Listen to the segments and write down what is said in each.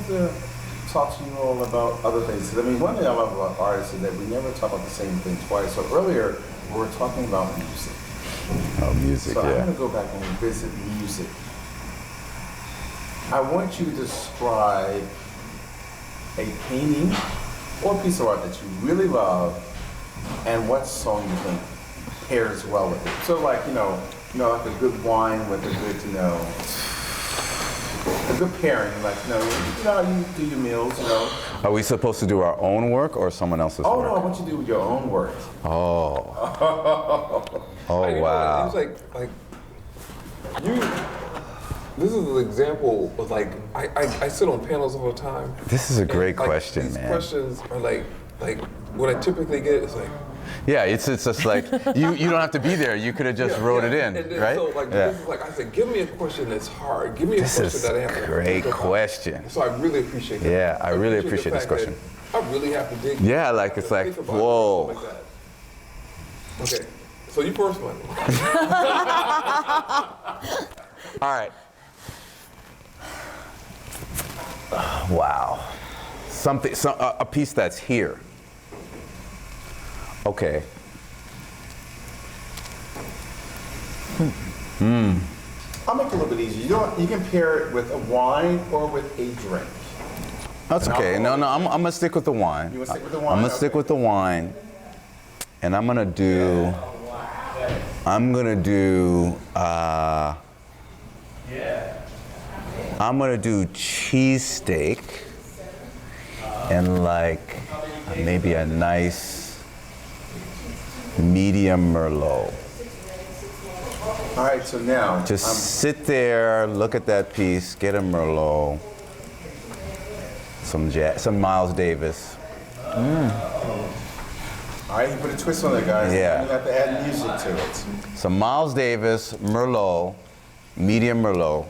wanted to talk to you all about other things. I mean, one thing I love about artists is that we never talk about the same thing twice. So earlier, we were talking about music. Oh, music, so yeah. I'm going to go back and revisit music. I want you to describe a painting or piece of art that you really love and what song you think pairs well with it. So like, like a good wine with a good, a good pairing, like, how you do your meals, Are we supposed to do our own work or someone else's Oh, work? no, I want you to do your own work. Oh. Oh, wow. It's like you. This is an example of I sit on panels all the time. This is a great question, these man. Questions are like what I typically get is like. Yeah, it's just like you don't have to be there. You could have just wrote it in, right? So this is I said, give me a question that's hard. Give me a question that I have to. This is a great question. So I really appreciate that. Yeah, I really appreciate this question. I really have to dig. Yeah, like it's like whoa. Like that. Okay, so you first one. All right. Wow. A piece that's here. Okay. I'll make it a little bit easier. You can pair it with a wine or with a drink. That's okay. No, I'm gonna stick with the wine. You want to stick with the wine? I'm gonna stick with the wine, and I'm gonna do cheesesteak and like maybe a nice medium Merlot. All right, so now Just sit there, look at that piece, get a Merlot, some Miles Davis. All right, you put a twist on it, guys. Yeah. You have to add music to it. Some Miles Davis Merlot, medium Merlot,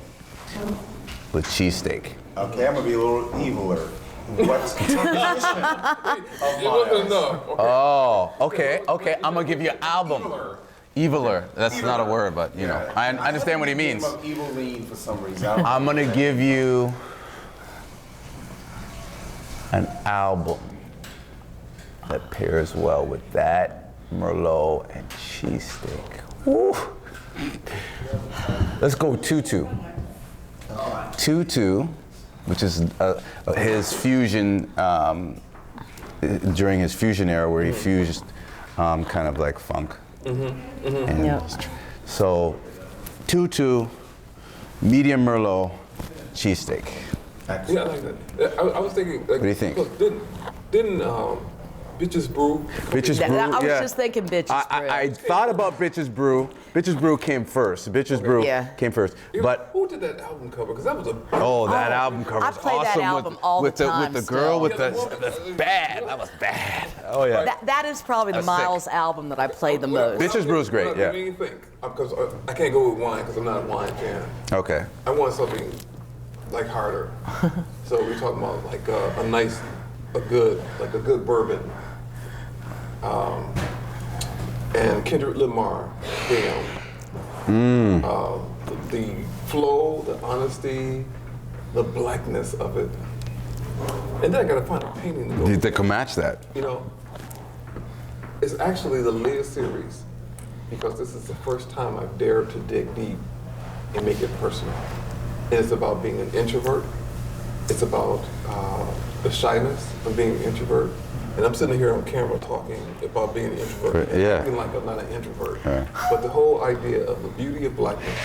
with cheesesteak. Okay, I'm gonna be a little eviler. What's the composition of Miles? Oh, okay. I'm gonna give you an album. Eviler. That's not a word, but I understand what he means. Eviline for some reason. I'm gonna give you an album that pairs well with that Merlot and cheesesteak. Woo! Let's go Tutu. Tutu, which is his fusion during his fusion era, where he fused kind of like funk. So, Tutu, medium Merlot, cheesesteak. Yeah, I like that. I was thinking. Like, What do you think? Look, didn't Bitches Brew? Bitches Brew. I was just thinking Bitches Brew. I thought about Bitches Brew. Bitches Brew came first. Bitches Brew came first. But who did that album cover? Because that was a that album cover was I play awesome that album all the time with the girl still. with the bad. That was bad. Oh yeah. That is probably the That's Miles album that I played the most. Bitches Brew is great. What Yeah. do you think? Because I can't go with wine because I'm not a wine fan. Okay. I want something like harder. So we're talking about like a good bourbon. And Kendrick Lamar, damn. The flow, the honesty, the blackness of it. And then I gotta find a painting to go with. They can match that. It's actually the latest series because this is the first time I've dared to dig deep and make it personal. And it's about being an introvert. It's about the shyness of being an introvert. And I'm sitting here on camera talking about being an introvert. Yeah. Acting like I'm not an introvert. Yeah. But the whole idea of the beauty of blackness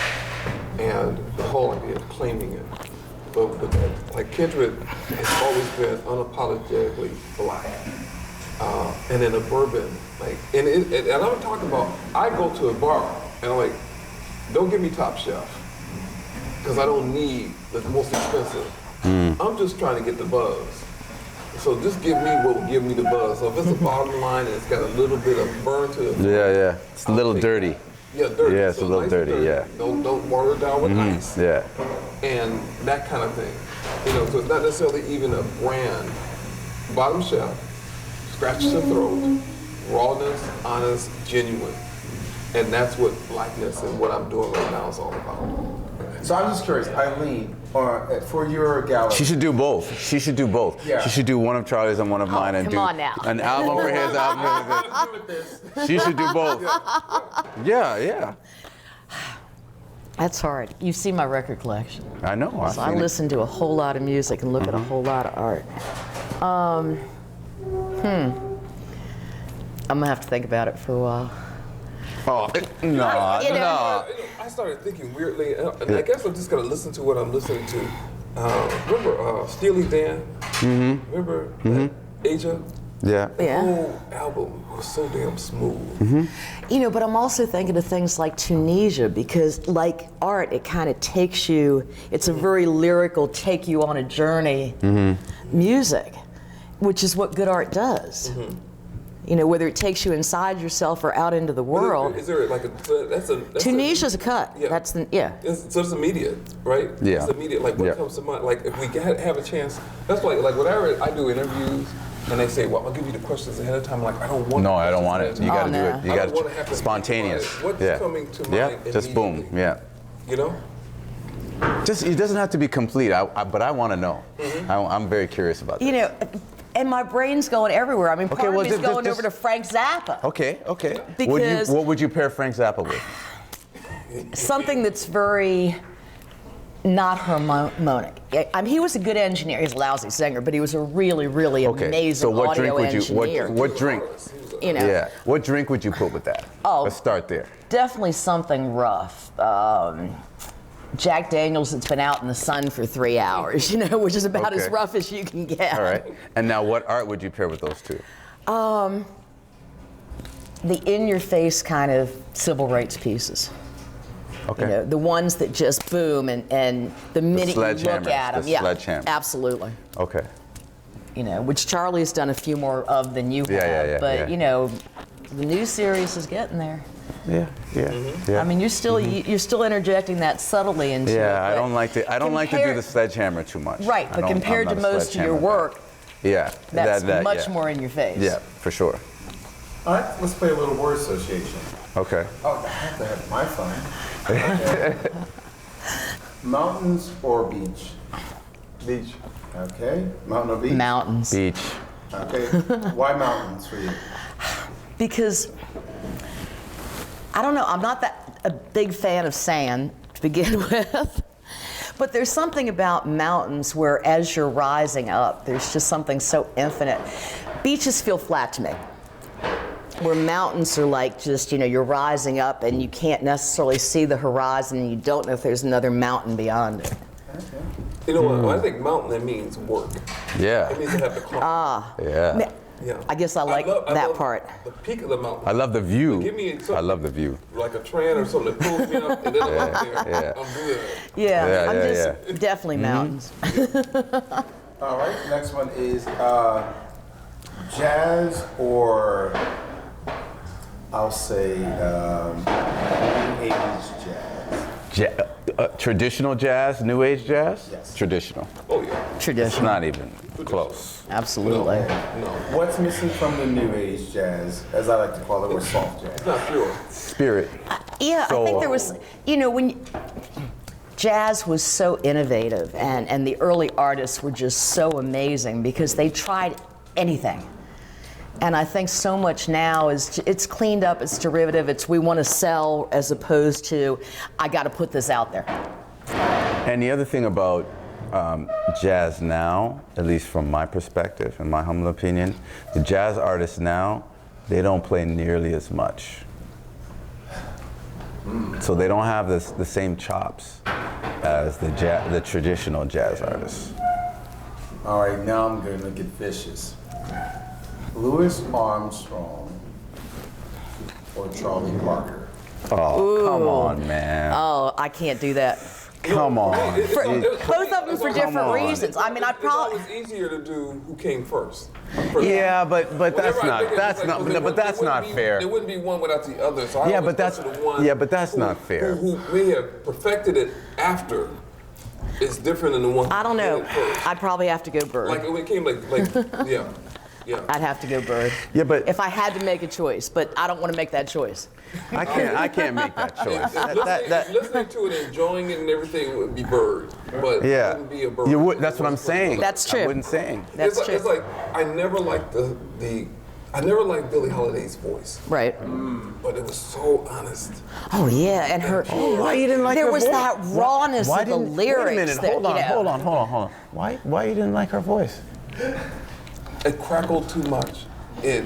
and the whole idea of claiming it. But like Kendrick has always been unapologetically black. And in a bourbon, and I'm talking about, I go to a bar and I'm like, don't give me Top Chef, because I don't need the most expensive. I'm just trying to get the buzz. So just give me what will give me the buzz. So if it's a bottom line and it's got a little bit of burn to it. Yeah. It's a little dirty. Yeah, dirty. Yeah, it's a little nice dirty, yeah. Don't water it down with ice. Yeah. And that kind of thing. So it's not necessarily even a brand. Bottom shelf, scratch the throat, rawness, honest, genuine. And that's what blackness and what I'm doing right now is all about. So I'm just curious, Eileen, for your gallery? She should do both. She should do both. Yeah. She should do one of Charlie's and one of mine, and come do on now. an album for his album. She should do both. Yeah. That's hard. You see my record collection. I know. So I listen to a whole lot of music and look at a whole lot of art. I'm gonna have to think about it for a while. Oh, no. I started thinking weirdly, and I guess I'm just gonna listen to what I'm listening to. Remember Steely Dan? Mm-hmm. Remember Asia? Yeah. The whole album was so damn smooth. Mm-hmm. But I'm also thinking of things like Tunisia, because like art, it kind of takes you, it's a very lyrical, take you on a journey music, which is what good art does. Whether it takes you inside yourself or out into the world. Is there like that's Tunisia's a cut. Yeah. So it's immediate, right? Yeah. It's immediate. Like what comes to mind? Like if we have a chance, that's like whenever I do interviews and they say, well, I'll give you the questions ahead of time. I'm like, I don't want. No, I don't want it. You got to do it. You got to to spontaneous. What's coming to mind? Yeah. Just boom. Yeah. You know. Just it doesn't have to be complete. But I want to know. I'm very curious about that. And my brain's going everywhere. I mean, part of me's going just over to Frank Zappa. Okay. Because what would you pair Frank Zappa with? Something that's very not harmonic. I mean, he was a good engineer. He's a lousy singer, but he was a really, really amazing audio engineer. What drink? Yeah. What drink would you put with that? Oh, let's start there. Definitely something rough. Jack Daniels that's been out in the sun for 3 hours, which is about as rough as you can get. All right. And now what art would you pair with those two? The in-your-face kind of civil rights pieces. Okay. The ones that just boom and the minute you look at them. Sledgehammer. Absolutely. Okay. Which Charlie's done a few more of than you have. Yeah. But, the new series is getting there. Yeah. I mean, you're still interjecting that subtly into it. Yeah, I don't like to do the sledgehammer too much. Right, but compared to most of your work, that's much more in your face. Yeah, for sure. All right, let's play a little word association. Okay. Oh, I have to have my fun. Okay. Mountains or beach? Beach. Okay. Mountain or beach? Mountains. Beach. Okay. Why mountains for you? Because I don't know, I'm not a big fan of sand to begin with, but there's something about mountains where as you're rising up, there's just something so infinite. Beaches feel flat to me, where mountains are like just, you're rising up and you can't necessarily see the horizon and you don't know if there's another mountain beyond it. Okay. You know what? When I think mountain, that means work. Yeah. It means to have to climb. Yeah. I guess I like that part. The peak of the mountain. I love the view. Give me I love the view. Like a tram or something that pulls me up, and then I'm up there. I'm good. I'm definitely mountains. All right, next one is jazz or I'll say new age jazz. Traditional jazz, new age jazz? Yes. Traditional. Oh yeah. It's Traditional. not even close. Absolutely. No. What's missing from the new age jazz, as I like to call it, or soft jazz? It's not pure. Spirit. I think there was, when jazz was so innovative and the early artists were just so amazing because they tried anything. And I think so much now is it's cleaned up, it's derivative, it's we want to sell as opposed to I got to put this out there. And the other thing about jazz now, at least from my perspective, in my humble opinion, the jazz artists now, they don't play nearly as much. So they don't have the same chops as the traditional jazz artists. All right, now I'm going to get vicious. Louis Armstrong or Charly Palmer? Oh, come on, man. Oh, I can't do that. Come on. Both of them for different reasons. I mean, It's always easier to do who came first. Yeah, but that's not fair. There wouldn't be one without the other. So I but that's not fair. Who may have perfected it after is different than the one. I don't know. I'd probably have to go Bird. Like when it came like yeah. Yeah. I'd have to go Bird. Yeah, but If I had to make a choice, but I don't want to make that choice. I can't make that choice. Listening to it, enjoying it, and everything would be Bird, but it Yeah, wouldn't be a Bird. you would. That's what I'm saying. That's true. I wouldn't sing. That's true. It's like I never liked I never liked Billie Holiday's voice, Right. but it was so honest. Oh yeah, and her. Why you didn't like There her was voice? that rawness of the didn't- lyrics. Wait a minute. that, Hold on. you know, Hold on. Why you didn't like her voice? It crackled too much. It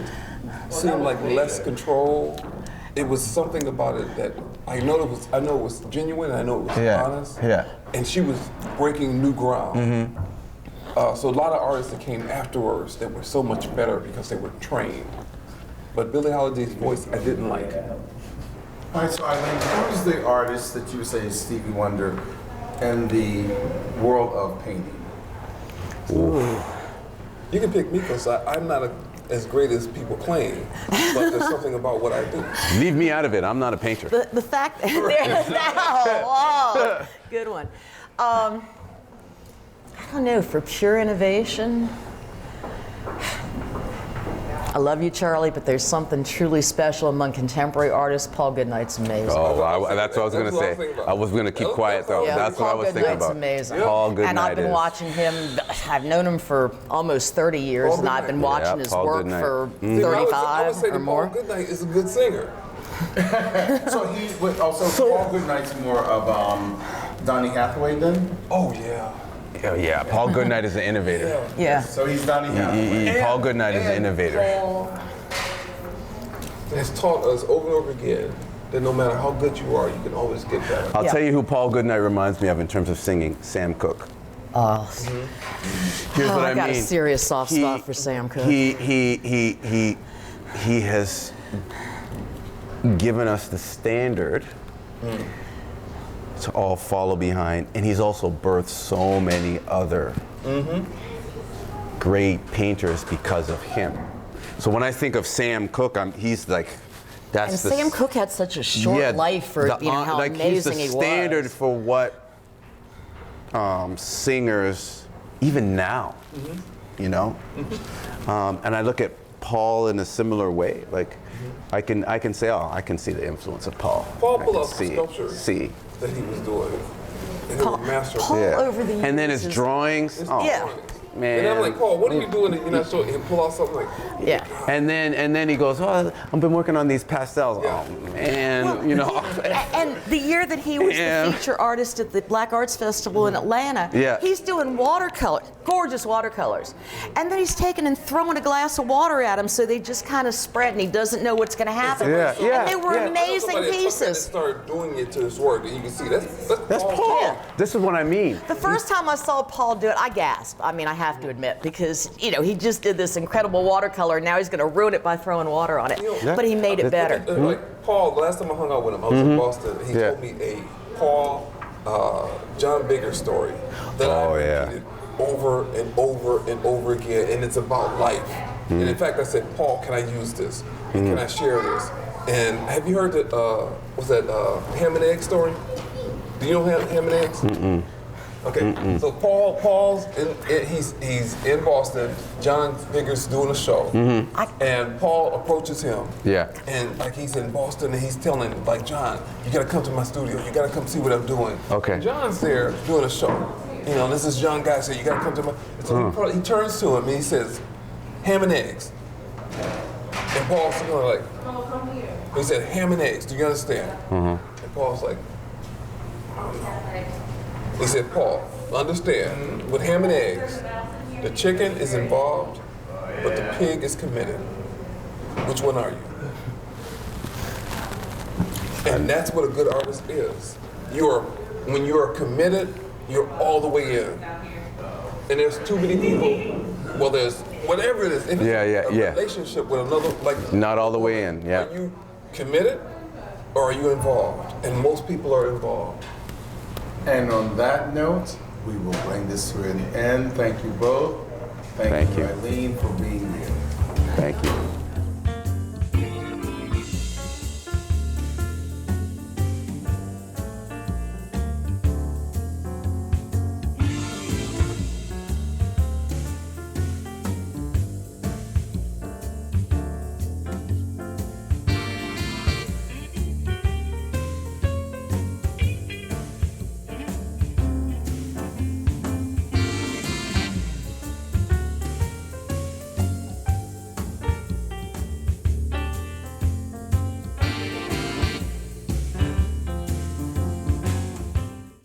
seemed like less control. It was something about it that I know it was genuine. I know it was honest. Yeah. And she was breaking new ground. So a lot of artists that came afterwards that were so much better because they were trained. But Billie Holiday's voice, I didn't like. All right, so Eileen, who's the artist that you would say is Stevie Wonder in the world of painting? You can pick me because I'm not as great as people claim, but there's something about what I do. Leave me out of it. I'm not a painter. The fact there's that. Good one. I don't know, for pure innovation. I love you, Charlie, but there's something truly special among contemporary artists. Paul Goodnight's amazing. Oh, that's what I was going to say. I was going to keep quiet, though. Yeah, That's what I Paul was thinking Goodnight's about. amazing. Paul Goodnight and I've been watching him. I've known him for almost 30 years, Paul and I've been Goodnight. watching Yeah, his Paul work Goodnight. for I would 35 say or that more. Paul Goodnight is a good singer. So Paul Goodnight's more of Donny Hathaway then? Oh yeah. Yeah, Paul Goodnight is an innovator. Yeah. So he's Donny Hathaway. Paul Goodnight is an innovator. Paul Has taught us over and over again that no matter how good you are, you can always get better. I'll Yeah. tell you who Paul Goodnight reminds me of in terms of singing, Sam Cooke. Oh, Here's what I got a mean. serious soft spot for Sam Cooke. He has given us the standard to all follow behind, and he's also birthed so many other great painters because of him. So when I think of Sam Cooke, he's like, that's And Sam Cooke had such a short life for how amazing he's he the was. standard for what singers, even now, you know. And I look at Paul in a similar way. Like, I can say, oh, I can see the influence of Paul. Paul I pulled can up the sculpture that he was doing. And it was masterful. Paul over the years. And then his drawings. Oh, Yeah. man. And I'm like, Paul, what are you doing? You're not sure. He'll pull out something like, Yeah. And then he goes, oh, I've been working on these pastels. Yeah. Oh man, you know. And the year that he was Yeah. the feature artist at the Black Arts Festival in Atlanta, Yeah. he's doing watercolor, gorgeous watercolors. And then he's taking and throwing a glass of water at him so they just kind of spread and he doesn't know what's going to happen. Yeah, yeah, And they were yeah. amazing somebody that pieces. started doing it to his work, and you can see that's Paul. Yeah. This is what I mean. The first time I saw Paul do it, I gasped. I mean, I have to admit, because, you know, he just did this incredible watercolor, and now he's going to ruin it by throwing water on it. Yeah. But he made it better. Like Paul, the last time I hung out with him, I was in Boston, and he Yeah. told me a Paul John Bigger story that Oh, I yeah. repeated over and over and over again, and it's about life. And in fact, I said, Paul, can I use this? And can I share this? And have you heard that, what's that, ham and egg story? Do you know ham and eggs? Okay, so Paul's he's in Boston. John Bigger's doing a show, and Paul approaches him. Yeah. And like he's in Boston, and he's telling him, like, John, you gotta come to my studio. You gotta come see what I'm doing. Okay. And John's there doing a show. You know, this is young guy, so you gotta come to my. And so he turns to him and he says, ham and eggs. And Paul's kind of like, he said, ham and eggs. Do you understand? And Paul's like, he said, Paul, understand, with ham and eggs, the chicken is involved, but the pig is committed. Which one are you? And that's what a good artist is. When you are committed, you're all the way in. And there's too many people, well, there's whatever it is, if it's a relationship with another, like, Not all the way in, yeah. are you committed or are you involved? And most people are involved. And on that note, we will bring this to an end. Thank you both. Thank you, you. Eileen, for being here. Thank you.